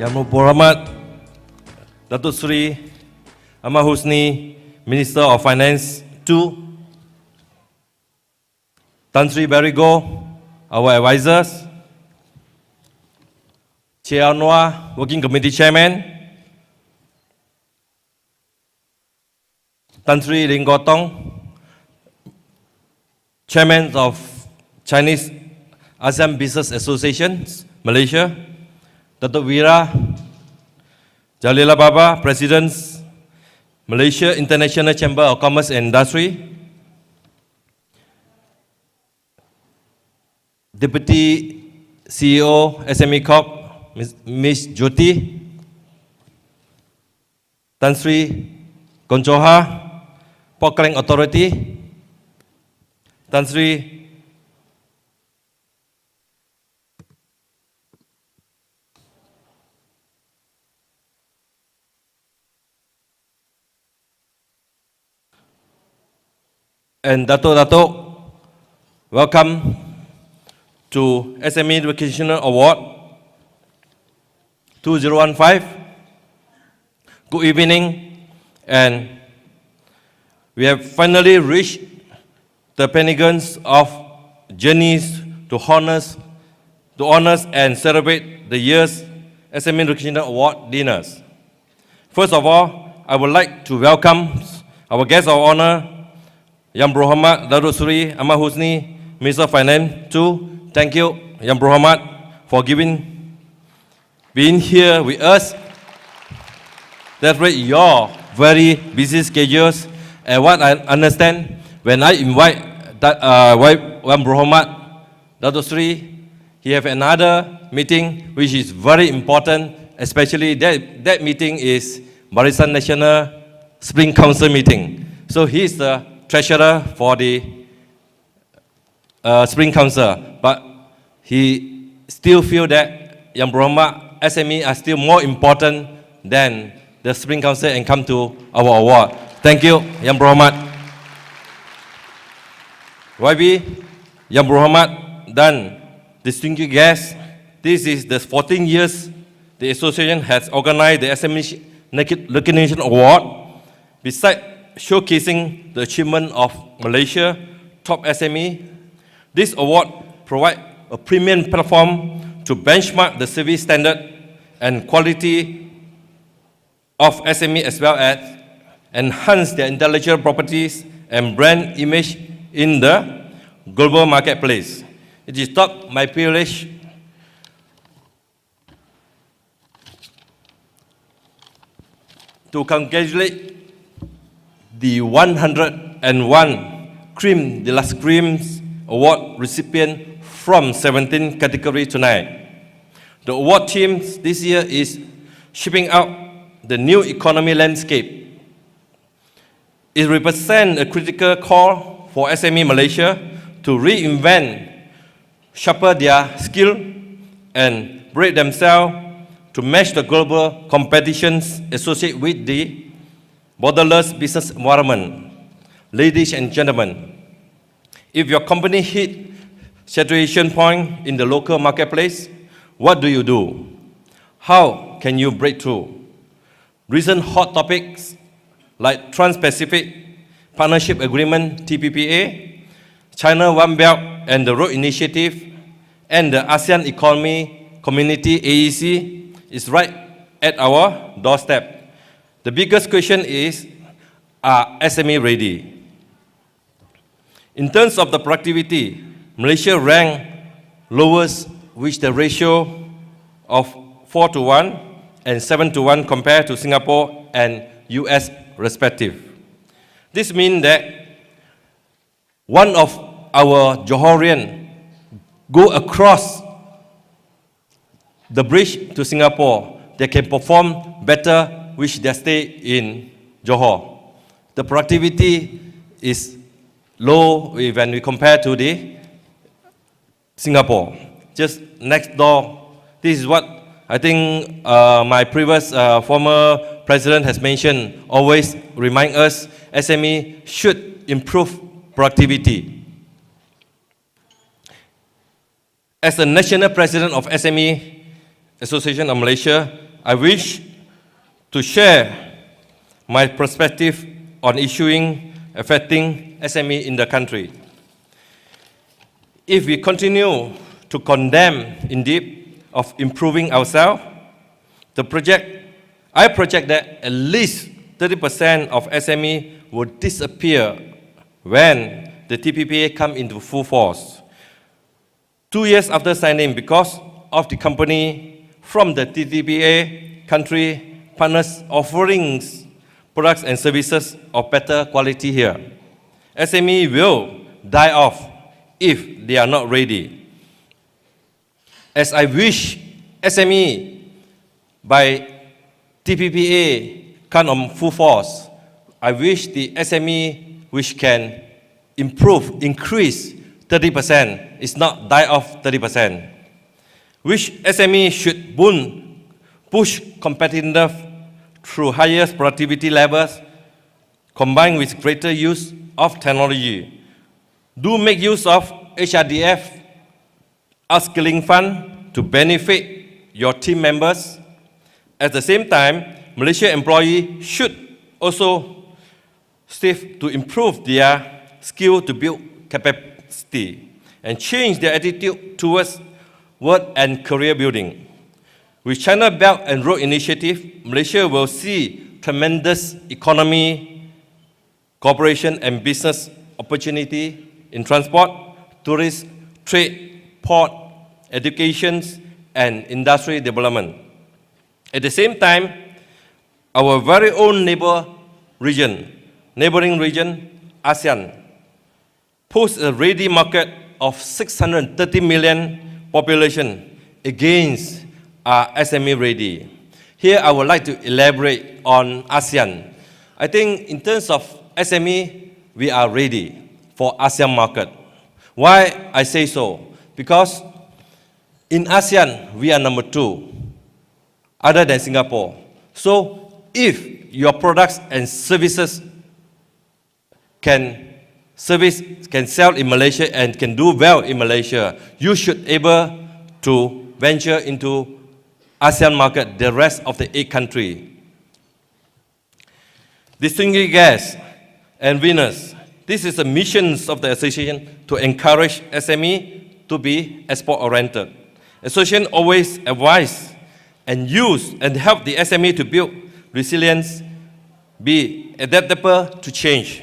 Yang Berhormat Datuk Seri Ahmad Husni, Minister of Finance 2, Tan Sri Barigo, our advisors, Chair Anwar, Working Committee Chairman, Tan Sri Ling Gotong, Chairman of Chinese ASEAN Business Association, Malaysia, Datuk Wira Jalila Baba, President, Malaysia International Chamber of Commerce and Industry, Deputy CEO SME Corp, Ms. Jyoti, Tan Sri Konchoha, Port Klang Authority, Tan Sri and Dato', welcome to SME Recognition Award 2015. Good evening, and we have finally reached the pinnacles of journeys to honors and celebrate the year's SME Recognition Award dinners. First of all, I would like to welcome our guest of honor, Yang Berhormat Datuk Seri Ahmad Husni, Minister of Finance 2. Thank you, Yang Berhormat, for being here with us. Despite your very busy schedules, and what I understand, when I invite Yang Berhormat Datuk Seri, he have another meeting which is very important, especially that meeting is Barisan Nasional Spring Council meeting. So he is the treasurer for the Spring Council, but he still feel that Yang Berhormat SME are still more important than the Spring Council and come to our award. Thank you, Yang Berhormat. YB, Yang Berhormat, dan distinguished guests, this is the 14 years the association has organized the SME Recognition Award. Besides showcasing the achievement of Malaysia top SME, this award provides a premium platform to benchmark the service standard and quality of SME, as well as enhance their intellectual properties and brand image in the global marketplace. It is my privilege to congratulate the 101 Cream de las Creams Award recipient from 17 categories tonight. The award theme this year is Shaping Out the New Economy Landscape. It represents a critical call for SME Malaysia to reinvent, sharpen their skill, and break themselves to match the global competitions associated with the borderless business environment. Ladies and gentlemen, if your company hit saturation point in the local marketplace, what do you do? How can you break through? Recent hot topics like Trans-Pacific Partnership Agreement (TPPA), China One Belt and the Road Initiative, and the ASEAN Economy Community (AEC) is right at our doorstep. The biggest question is, are SME ready? In terms of the productivity, Malaysia ranked lowest with the ratio of 4:1 and 7:1 compared to Singapore and US respective. This means that one of our Johorian go across the bridge to Singapore, they can perform better which they stay in Johor. The productivity is low when we compare to the Singapore. Just next door, this is what I think my previous former president has mentioned, always remind us SME should improve productivity. As the national president of SME Association of Malaysia, I wish to share my perspective on issuing affecting SME in the country. If we continue to condemn in deep of improving ourselves, I project that at least 30% of SME would disappear when the TPPA come into full force. 2 years after signing, because of the company from the TPPA country partners offering products and services of better quality here, SME will die off if they are not ready. As I wish SME by TPPA come on full force, I wish the SME which can improve, increase 30%, is not die off 30%. Which SME should push competitiveness through higher productivity levels, combined with greater use of technology. Do make use of HRDF upskilling fund to benefit your team members. At the same time, Malaysia employees should also strive to improve their skill to build capacity and change their attitude towards work and career building. With China Belt and Road Initiative, Malaysia will see tremendous economy, cooperation and business opportunity in transport, tourism, trade, port, education and industry development. At the same time, our very own neighboring region, ASEAN, poses a ready market of 630 million population against SME ready. Here I would like to elaborate on ASEAN. I think in terms of SME, we are ready for ASEAN market. Why I say so? Because in ASEAN, we are number 2, other than Singapore. So if your products and services can sell in Malaysia and can do well in Malaysia, you should be able to venture into ASEAN market, the rest of the 8 countries. Distinguished guests and winners, this is the mission of the association to encourage SME to be export-oriented. Association always advise and use and help the SME to build resilience, be adaptable to change,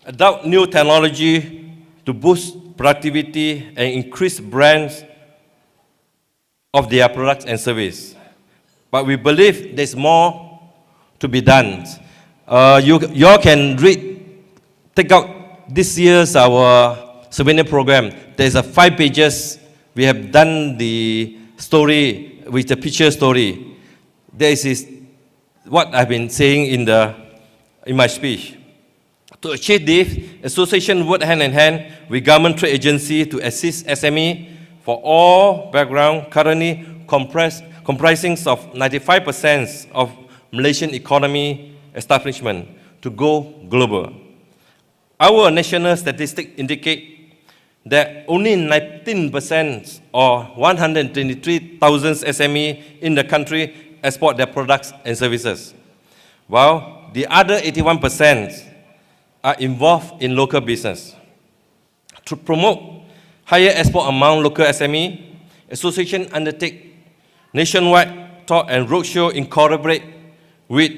adopt new technology to boost productivity and increase brands of their products and service. But we believe there's more to be done. You all can take out this year's our souvenir program. There's 5 pages. We have done the story with the picture story. This is what I've been saying in my speech. To achieve this, association work hand in hand with government trade agency to assist SME for all background, currently comprising of 95% of Malaysian economy establishment to go global. Our national statistics indicate that only 19% or 123,000 SME in the country export their products and services, while the other 81% are involved in local business. To promote higher export among local SME, association undertake nationwide talk and roadshow in collaborate with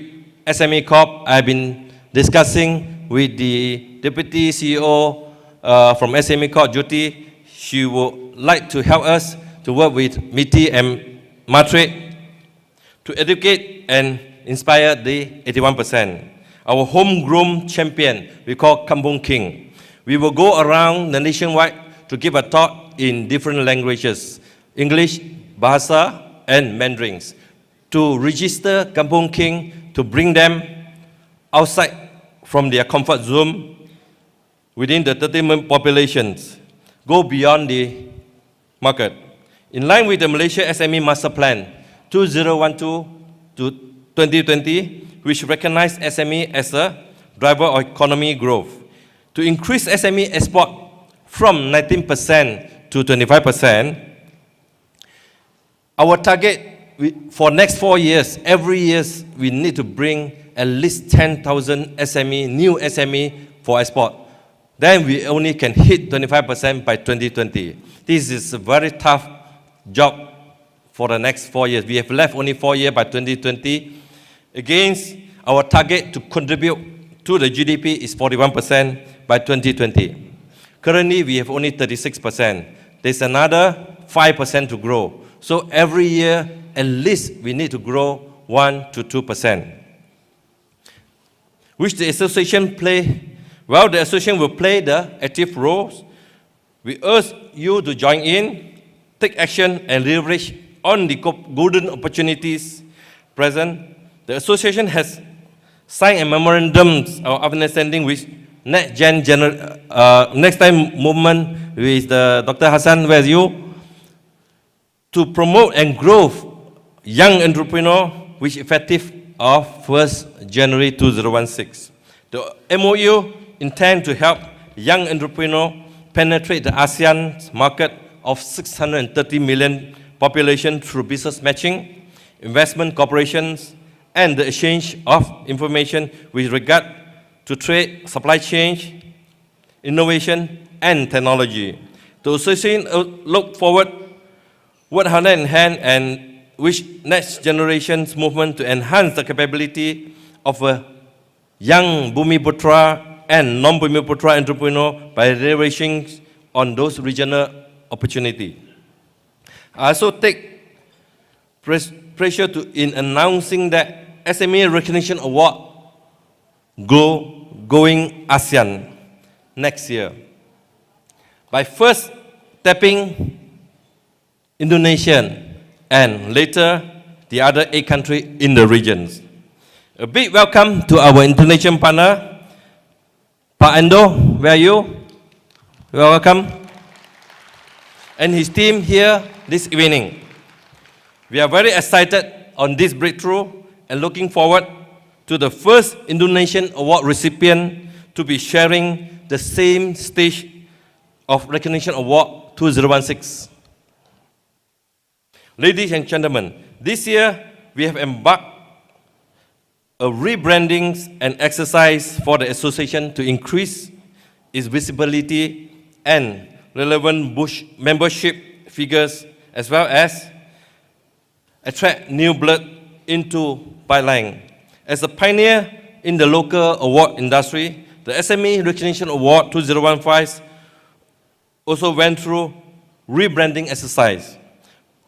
SME Corp. I've been discussing with the Deputy CEO from SME Corp, Jyoti. She would like to help us to work with MITI and Matrade to educate and inspire the 81%. Our homegrown champion, we call Kampung King. We will go around the nationwide to give a talk in different languages, English, Bahasa, and Mandarins, to register Kampung King, to bring them outside from their comfort zone within the 30 million populations, go beyond the market. In line with the Malaysia SME Master Plan 2012 to 2020, which recognized SME as a driver of economy growth, to increase SME export from 19% to 25%, our target for next 4 years, every year we need to bring at least 10,000 SME, new SME for export. Then we only can hit 25% by 2020. This is a very tough job for the next 4 years. We have left only 4 years by 2020. Against our target to contribute to the GDP is 41% by 2020. Currently, we have only 36%. There's another 5% to grow. So every year, at least we need to grow 1 to 2%. Which the association play? Well, the association will play the active roles. We urge you to join in, take action, and leverage on the golden opportunities present. The association has signed a memorandum of understanding with Next Time Movement with Dr. Hassan, where you, to promote and grow young entrepreneur, which effective of 1st January 2016. The MOU intend to help young entrepreneurs penetrate the ASEAN market of 630 million population through business matching, investment corporations, and the exchange of information with regard to trade, supply chain, innovation, and technology. The association look forward, work hand in hand, and wish next generation's movement to enhance the capability of a young Bumiputra and non-Bumiputra entrepreneur by leveraging on those regional opportunities. I also take pressure in announcing that SME Recognition Award going ASEAN next year. By first tapping Indonesia and later the other 8 countries in the regions. A big welcome to our Indonesian partner, Pak Endo, where are you? You are welcome. And his team here this evening. We are very excited on this breakthrough and looking forward to the first Indonesian award recipient to be sharing the same stage of Recognition Award 2016. Ladies and gentlemen, this year we have embarked a rebranding and exercise for the association to increase its visibility and relevant membership figures, as well as attract new blood into pipeline. As a pioneer in the local award industry, the SME Recognition Award 2015 also went through rebranding exercise,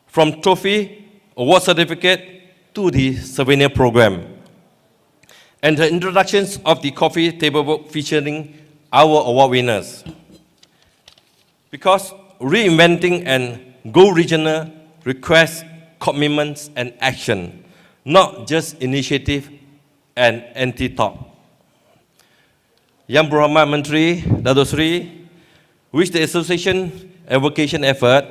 from trophy, award certificate, to the souvenir program, and the introductions of the coffee table book featuring our award winners. Because reinventing and go regional requires commitments and action, not just initiative and anti-talk. Yang Berhormat Menteri Datuk Seri, which the association advocation effort,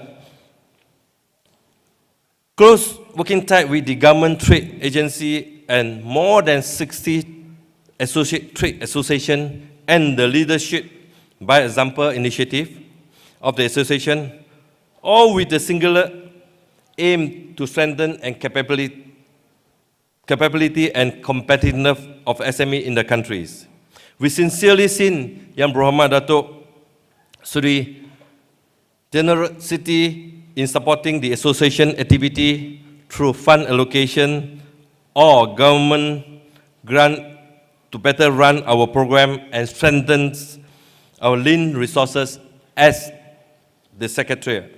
close working tight with the government trade agency and more than 60 trade association and the leadership by example initiative of the association, all with the singular aim to strengthen and capability and competitiveness of SME in the countries. We sincerely seen Yang Berhormat Datuk Seri generosity in supporting the association activity through fund allocation or government grant to better run our program and strengthen our lean resources as the Secretariat.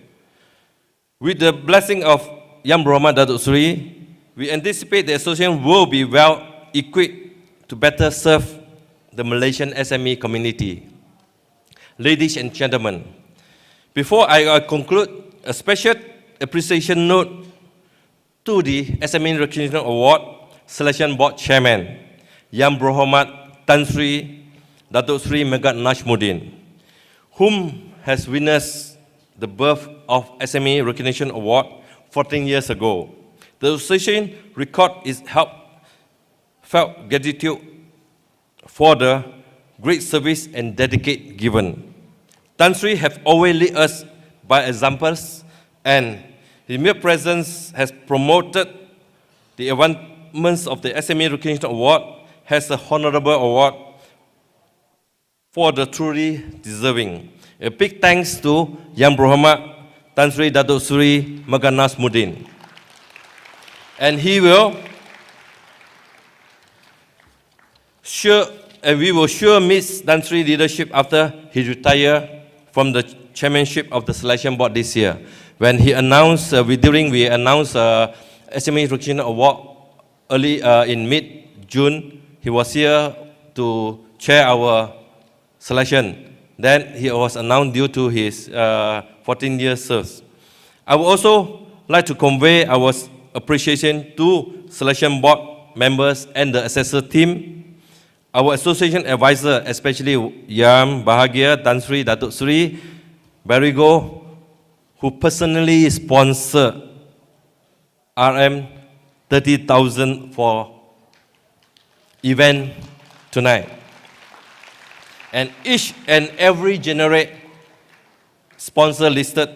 With the blessing of Yang Berhormat Datuk Seri, we anticipate the association will be well equipped to better serve the Malaysian SME community. Ladies and gentlemen, before I conclude, a special appreciation note to the SME Recognition Award Selection Board Chairman, Yang Berhormat Tan Sri Datuk Sri Megat Najmuddin, whom has witnessed the birth of SME Recognition Award 14 years ago. The association record is felt gratitude for the great service and dedicate given. Tan Sri have always led us by examples, and His mere presence has promoted the advancements of the SME Recognition Award as a honorable award for the truly deserving. A big thanks to Yang Berhormat Tan Sri Datuk Seri Megan Nazmuddin. And we will sure miss Tan Sri leadership after he retired from the chairmanship of the selection board this year. When he announced, we announced SME Recognition Award early in mid-June, he was here to chair our selection. Then he was announced due to his 14-year service. I would also like to convey our appreciation to selection board members and the assessor team, our association advisor, especially Yang Bahagia Tan Sri Datuk Seri Barigo, who personally sponsored RM 30,000 for event tonight. And each and every generate sponsor listed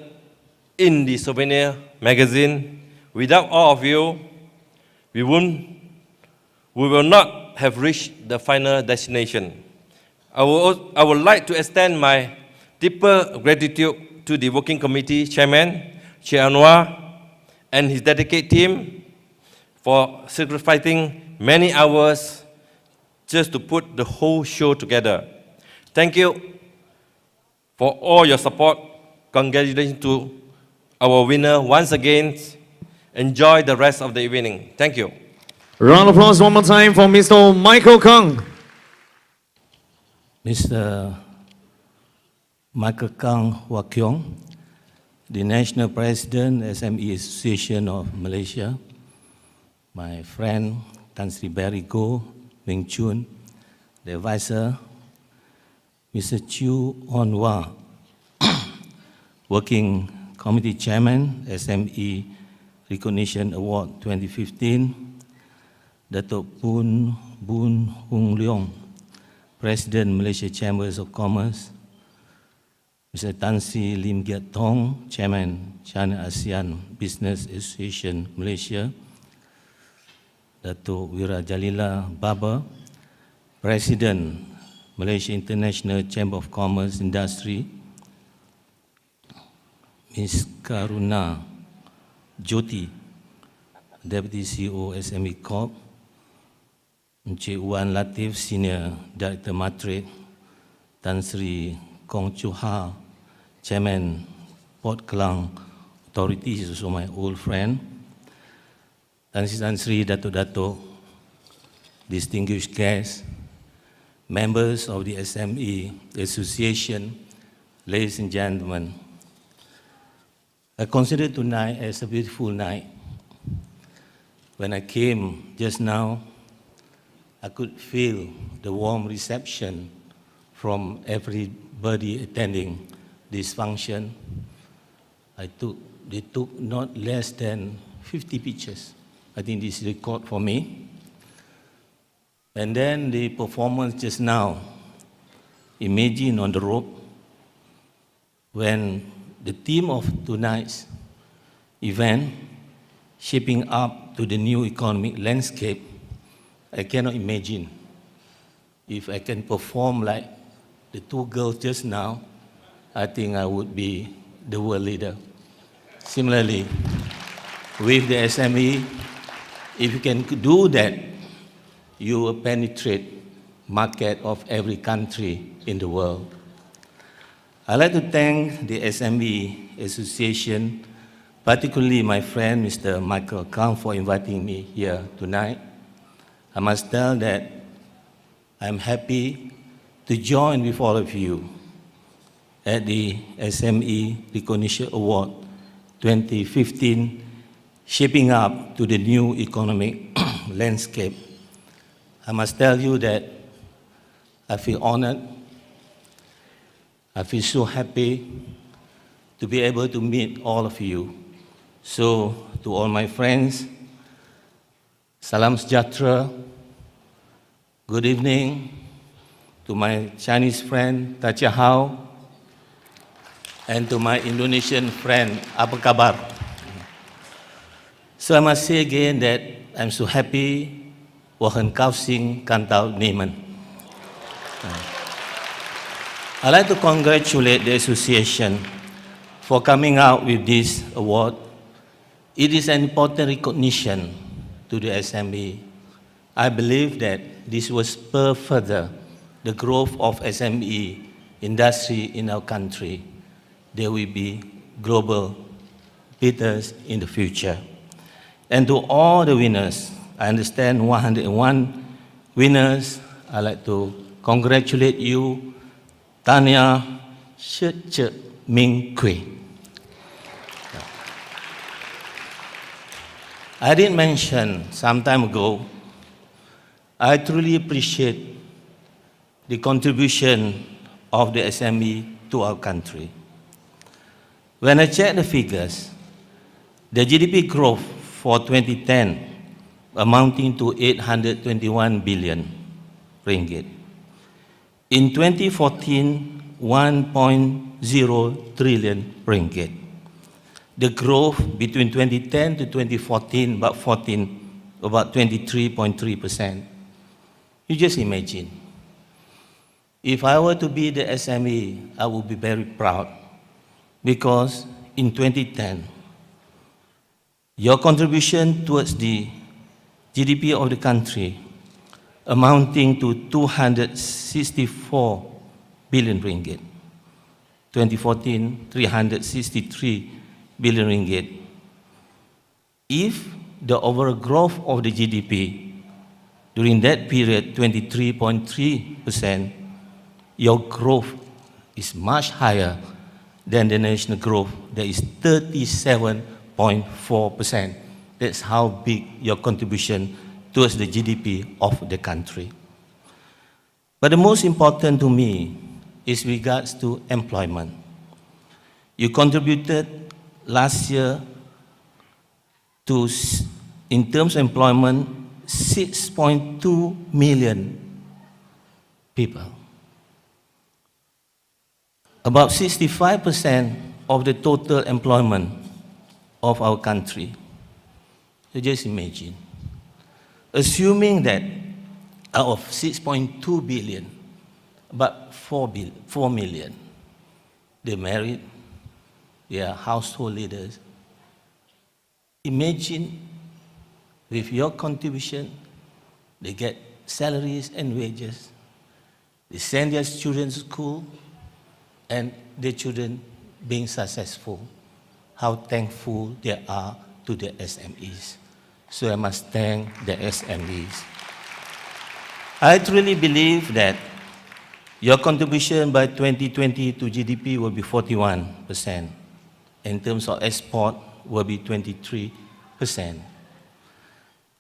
in the souvenir magazine. Without all of you, we will not have reached the final destination. I would like to extend my deeper gratitude to the working committee chairman, Chair Anwar, and his dedicated team for sacrificing many hours just to put the whole show together. Thank you for all your support. Congratulations to our winner once again. Enjoy the rest of the evening. Thank you. Round of applause one more time for Mr. Michael Kang. Mr. Michael Kang Hua Kiong, the National President, SME Association of Malaysia, my friend Tan Sri Barry Goh Wing Chun, the advisor, Mr. Chew On Wah, Working Committee Chairman, SME Recognition Award 2015, Datuk Boon Hung Leong, President Malaysia Chambers of Commerce, Mr. Tan Sri Lim Giat Tong, Chairman China ASEAN Business Association Malaysia, Datuk Wira Jalila Baba, President Malaysia International Chamber of Commerce Industry, Ms. Karuna Jyoti, Deputy CEO SME Corp, Encik Wan Latif, Senior Director Matrade, Tan Sri Kong Chu Ha, Chairman Port Klang Authority, is also my old friend, Tan Sri Dato', distinguished guests, members of the SME Association, ladies and gentlemen. I consider tonight as a beautiful night. When I came just now, I could feel the warm reception from everybody attending this function. They took not less than 50 pictures. I think this is a record for me. And then the performance just now, imagine on the rope, when the theme of tonight's event, shaping up to the new economic landscape, I cannot imagine if I can perform like the two girls just now, I think I would be the world leader. Similarly, with the SME, if you can do that, you will penetrate market of every country in the world. I'd like to thank the SME Association, particularly my friend Mr. Michael Kang, for inviting me here tonight. I must tell that I'm happy to join with all of you at the SME Recognition Award 2015, shaping up to the new economic landscape. I must tell you that I feel honored. I feel so happy to be able to meet all of you. So, to all my friends, Salam Sejahtera, good evening. To my Chinese friend, Tacha Hao, and to my Indonesian friend, apa kabar? So I must say again that I'm so happy 我很高兴看到你们。I'd like to congratulate the association for coming out with this award. It is an important recognition to the SME. I believe that this will spur further the growth of SME industry in our country. There will be global leaders in the future. And to all the winners, I understand 101 winners, I'd like to congratulate you, Tanya Shi Ming Kui. I did mention some time ago, I truly appreciate the contribution of the SME to our country. When I check the figures, the GDP growth for 2010 amounting to 821 billion ringgit. In 2014, 1.0 trillion ringgit. The growth between 2010 to 2014, about 23.3%. You just imagine. If I were to be the SME, I would be very proud because in 2010, your contribution towards the GDP of the country amounting to 264 billion ringgit. 2014, 363 billion ringgit. If the overall growth of the GDP during that period, 23.3%, your growth is much higher than the national growth. That is 37.4%. That's how big your contribution towards the GDP of the country. But the most important to me is regards to employment. You contributed last year to, in terms of employment, 6.2 million people. About 65% of the total employment of our country. So just imagine. Assuming that out of 6.2 billion, about 4 million, they're married, they are household leaders. Imagine with your contribution, they get salaries and wages, they send their children to school, and their children being successful. How thankful they are to the SMEs. So I must thank the SMEs. I truly believe that your contribution by 2020 to GDP will be 41%. In terms of export, will be 23%.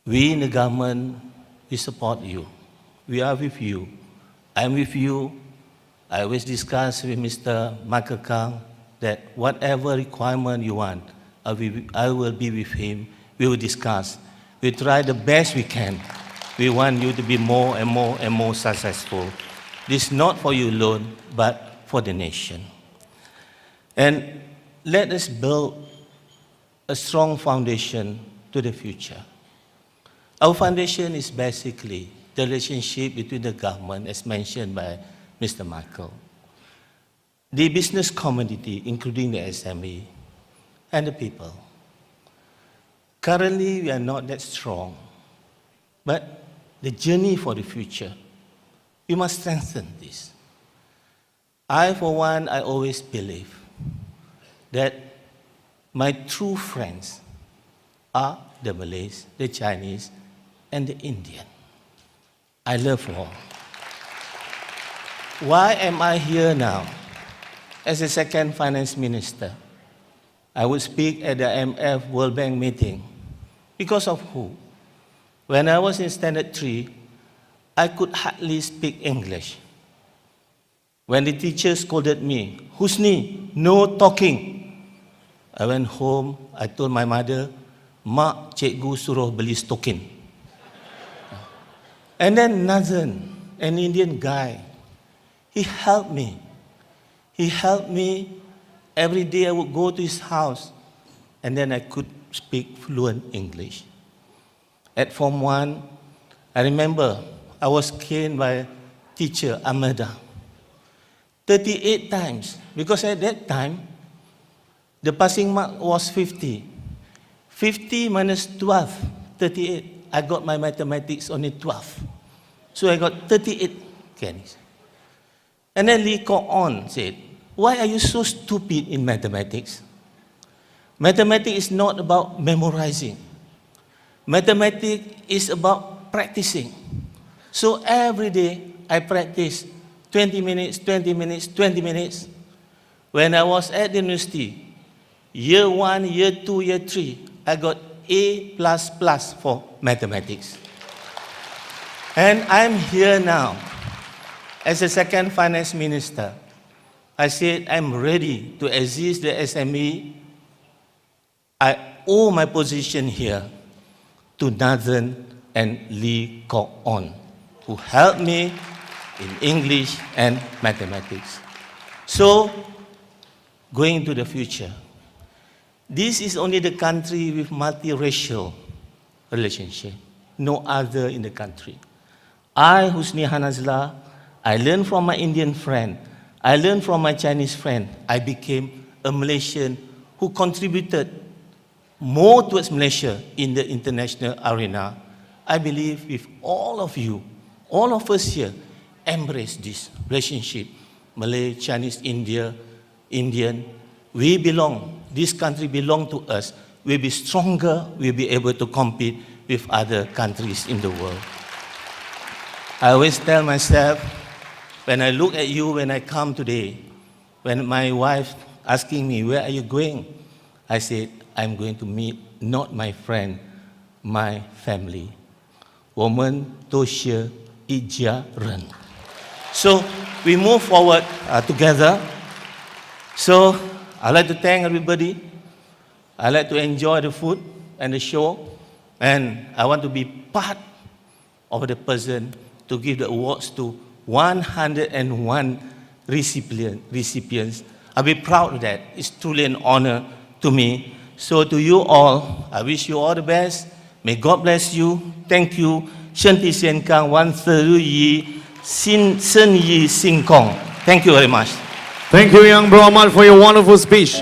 We in the government, we support you. We are with you. I'm with you. I always discuss with Mr. Michael Kang that whatever requirement you want, I will be with him. We will discuss. We try the best we can. We want you to be more and more and more successful. This is not for you alone, but for the nation. And let us build a strong foundation to the future. Our foundation is basically the relationship between the government, as mentioned by Mr. Michael, the business community, including the SME, and the people. Currently, we are not that strong, but the journey for the future, we must strengthen this. I, for one, I always believe that my true friends are the Malays, the Chinese, and the Indian. I love all. Why am I here now? As a second finance minister, I would speak at the IMF World Bank meeting. Because of who? When I was in Standard 3, I could hardly speak English. When the teacher scolded me, Husni, no talking. I went home, I told my mother, Mak, cikgu suruh beli stokin. And then Nazan, an Indian guy, he helped me. He helped me. Every day I would go to his house, and then I could speak fluent English. At Form 1, I remember I was caned by teacher Amada 38 times, because at that time, the passing mark was 50. 50 minus 12, 38. I got my mathematics only 12. So I got 38 canings. And then Lee Kok On said, why are you so stupid in mathematics? Mathematics is not about memorizing. Mathematics is about practicing. So every day I practice 20 minutes, 20 minutes, 20 minutes. When I was at the university, year 1, year 2, year 3, I got A++ for mathematics. And I'm here now as a second finance minister. I said I'm ready to assist the SME. I owe my position here to Nathan and Lee Kok On, who helped me in English and mathematics. So, going into the future, this is only the country with multiracial relationship, no other in the country. I, Husni Hanazla, I learned from my Indian friend, I learned from my Chinese friend, I became a Malaysian who contributed more towards Malaysia in the international arena. I believe if all of you, all of us here, embrace this relationship, Malay, Chinese, Indian, we belong, this country belongs to us, we'll be stronger, we'll be able to compete with other countries in the world. I always tell myself, when I look at you, when I come today, when my wife asking me, where are you going? I said, I'm going to meet not my friend, my family. 我们都是一家人. So we move forward together. So I'd like to thank everybody. I'd like to enjoy the food and the show. And I want to be part of the person to give the awards to 101 recipients. I'll be proud of that. It's truly an honor to me. So to you all, I wish you all the best. May God bless you. Thank you. 身体健康，万事如意，生意兴隆。Thank you very much. Thank you, young Bro Ahmad, for your wonderful speech.